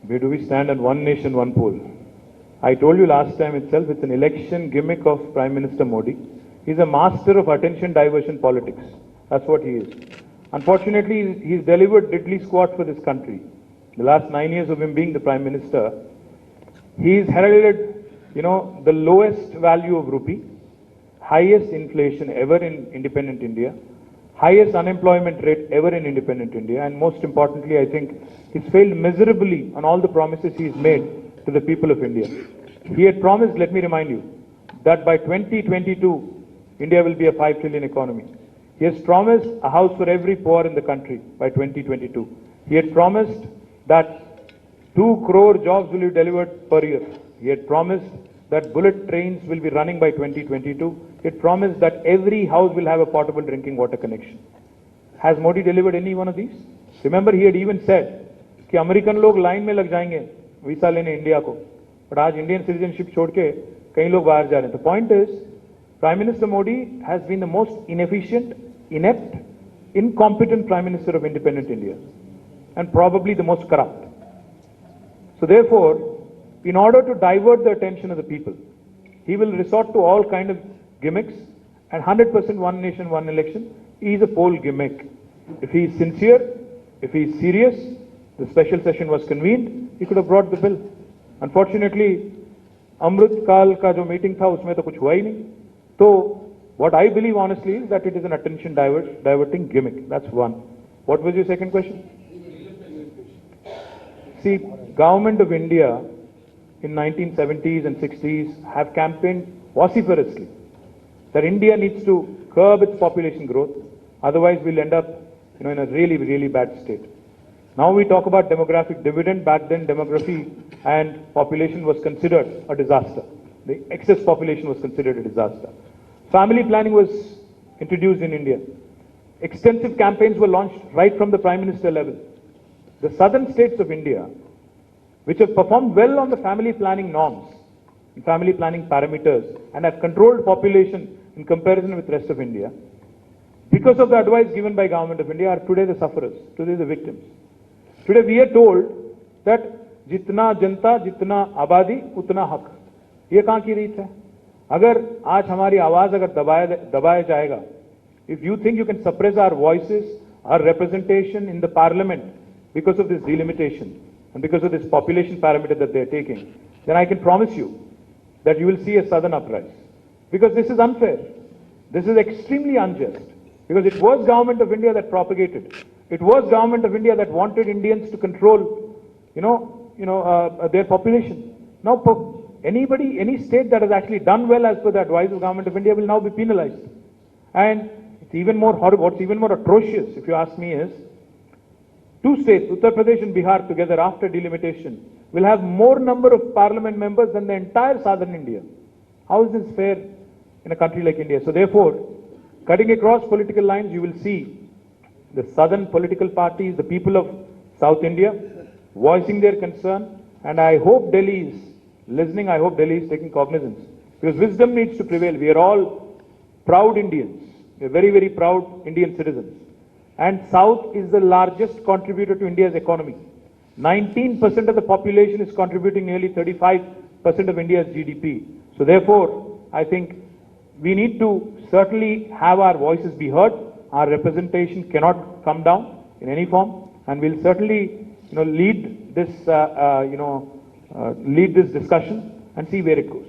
Where do we stand on one nation, one poll? I told you last time itself, it's an election gimmick of Prime Minister Modi. He's a master of attention diversion politics. That's what he is. Unfortunately, he's delivered diddly squat for this country. The last 9 years of him being the Prime Minister, he's heralded, the lowest value of rupee, highest inflation ever in independent India, highest unemployment rate ever in independent India, and most importantly, I think he's failed miserably on all the promises he's made to the people of India. He had promised, let me remind you, that by 2022, India will be a 5 trillion economy. He has promised a house for every poor in the country by 2022. He had promised that 2 crore jobs will be delivered per year. He had promised that bullet trains will be running by 2022. He had promised that every house will have a potable drinking water connection. Has Modi delivered any one of these? Remember, he had even said कि American लोग line में लग जाएंगे visa लेने India को, but आज Indian citizenship छोड़ के कई लोग बाहर जा रहे हैं. The point is, Prime Minister Modi has been the most inefficient, inept, incompetent Prime Minister of independent India, and probably the most corrupt. So therefore, in order to divert the attention of the people, he will resort to all kind of gimmicks, and 100% one nation, one election is a poll gimmick. If he is sincere, if he is serious, the special session was convened, he could have brought the bill. Unfortunately, Amrit Kal ka jo meeting tha, usme to kuch hua hi nahi. So, what I believe honestly is that it is an attention diverting gimmick. That's one. What was your second question? See, Government of India in 1970s and 60s have campaigned vociferously that India needs to curb its population growth, otherwise we'll end up in a really, really bad state. Now we talk about demographic dividend. Back then, demography and population was considered a disaster. The excess population was considered a disaster. Family planning was introduced in India. Extensive campaigns were launched right from the Prime Minister level. The southern states of India, which have performed well on the family planning norms, and family planning parameters, and have controlled population in comparison with the rest of India, because of the advice given by Government of India, are today the sufferers, today the victims. Today we are told that jitna janta, jitna abadi, utna haq. ये कहाँ की रीत है? अगर आज हमारी आवाज अगर दबाया जाएगा, if you think you can suppress our voices, our representation in the parliament because of this delimitation and because of this population parameter that they are taking, then I can promise you that you will see a sudden uprise. Because this is unfair. This is extremely unjust. Because it was Government of India that propagated. It was Government of India that wanted Indians to control, their population. Now, anybody, any state that has actually done well as per the advice of Government of India will now be penalized. And it's even more horrible, what's even more atrocious, if you ask me, is 2 states, Uttar Pradesh and Bihar, together after delimitation, will have more number of parliament members than the entire southern India. How is this fair in a country like India? So therefore, cutting across political lines, you will see the southern political parties, the people of South India, voicing their concern, and I hope Delhi is listening, I hope Delhi is taking cognizance, because wisdom needs to prevail. We are all proud Indians. We are very, very proud Indian citizens. And South is the largest contributor to India's economy. 19% of the population is contributing nearly 35% of India's GDP. So therefore, I think we need to certainly have our voices be heard. Our representation cannot come down in any form, and we'll certainly, lead this, lead this discussion and see where it goes.